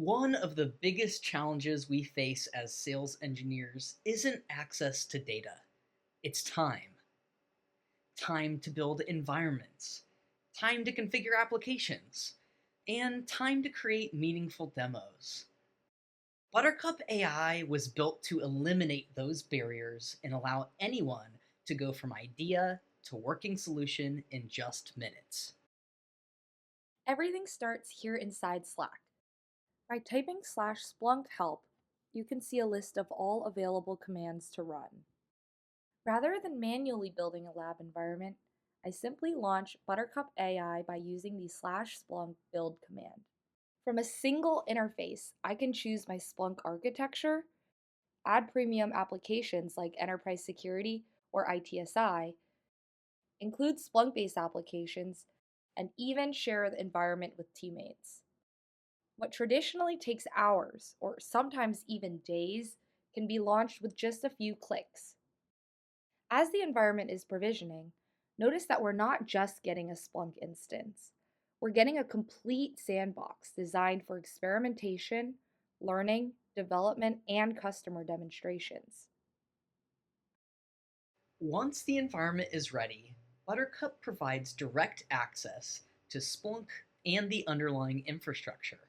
One of the biggest challenges we face as sales engineers isn't access to data, it's time. Time to build environments, time to configure applications, and time to create meaningful demos. Buttercup AI was built to eliminate those barriers and allow anyone to go from idea to working solution in just minutes. Everything starts here inside Slack. By typing /splunk help, you can see a list of all available commands to run. Rather than manually building a lab environment, I simply launch Buttercup AI by using the /splunk build command. From a single interface, I can choose my Splunk architecture, add premium applications like enterprise security or ITSI, include Splunk-based applications, and even share the environment with teammates. What traditionally takes hours, or sometimes even days, can be launched with just a few clicks. As the environment is provisioning, notice that we're not just getting a Splunk instance. We're getting a complete sandbox designed for experimentation, learning, development, and customer demonstrations. Once the environment is ready, Buttercup provides direct access to Splunk and the underlying infrastructure.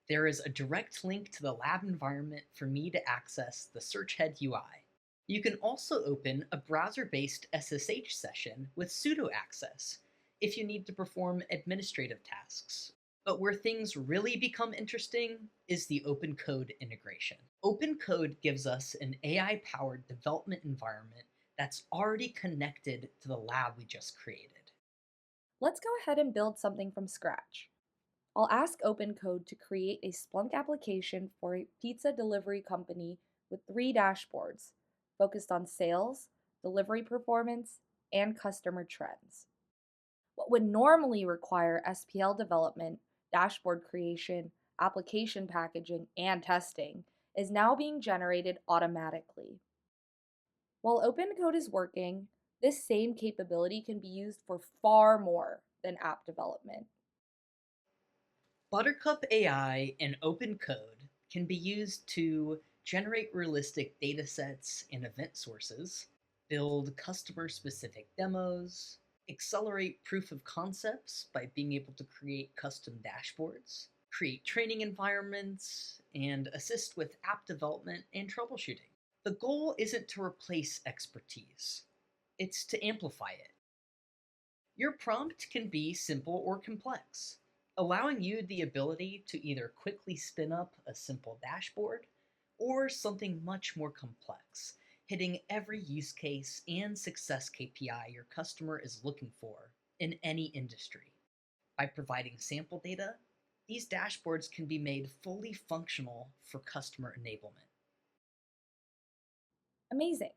There is a direct link to the lab environment for me to access the search head UI. You can also open a browser-based SSH session with sudo access if you need to perform administrative tasks. But where things really become interesting is the open code integration. Open code gives us an AI-powered development environment that's already connected to the lab we just created. Let's go ahead and build something from scratch. I'll ask OpenCode to create a Splunk application for a pizza delivery company with 3 dashboards focused on sales, delivery performance, and customer trends. What would normally require SPL development, dashboard creation, application packaging, and testing is now being generated automatically. While OpenCode is working, this same capability can be used for far more than app development. Buttercup AI and open code can be used to generate realistic datasets and event sources, build customer-specific demos, accelerate proof of concepts by being able to create custom dashboards, create training environments, and assist with app development and troubleshooting. The goal isn't to replace expertise, it's to amplify it. Your prompt can be simple or complex, allowing you the ability to either quickly spin up a simple dashboard or something much more complex, hitting every use case and success KPI your customer is looking for in any industry. By providing sample data, these dashboards can be made fully functional for customer enablement. Amazing!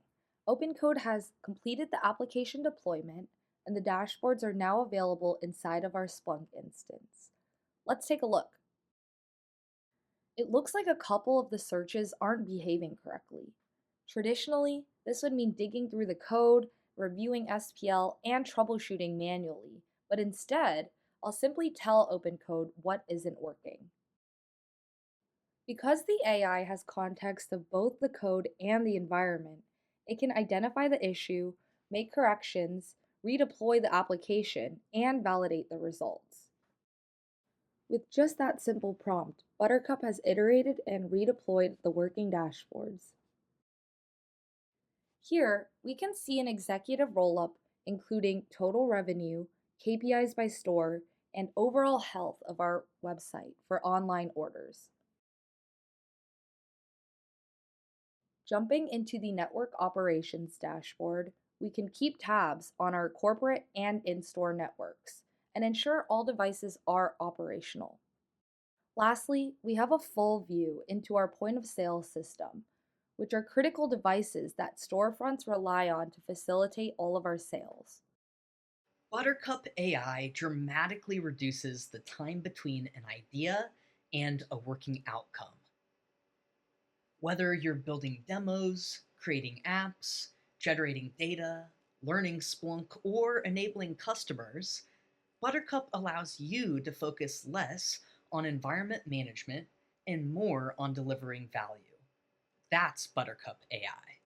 OpenCode has completed the application deployment, and the dashboards are now available inside of our Splunk instance. Let's take a look. It looks like a couple of the searches aren't behaving correctly. Traditionally, this would mean digging through the code, reviewing SPL, and troubleshooting manually, but instead, I'll simply tell OpenCode what isn't working. Because the AI has context of both the code and the environment, it can identify the issue, make corrections, redeploy the application, and validate the results. With just that simple prompt, Buttercup has iterated and redeployed the working dashboards. Here, we can see an executive rollup including total revenue, KPIs by store, and overall health of our website for online orders. Jumping into the network operations dashboard, we can keep tabs on our corporate and in-store networks and ensure all devices are operational. Lastly, we have a full view into our point of sale system, which are critical devices that storefronts rely on to facilitate all of our sales. Buttercup AI dramatically reduces the time between an idea and a working outcome. Whether you're building demos, creating apps, generating data, learning Splunk, or enabling customers, Buttercup allows you to focus less on environment management and more on delivering value. That's Buttercup AI.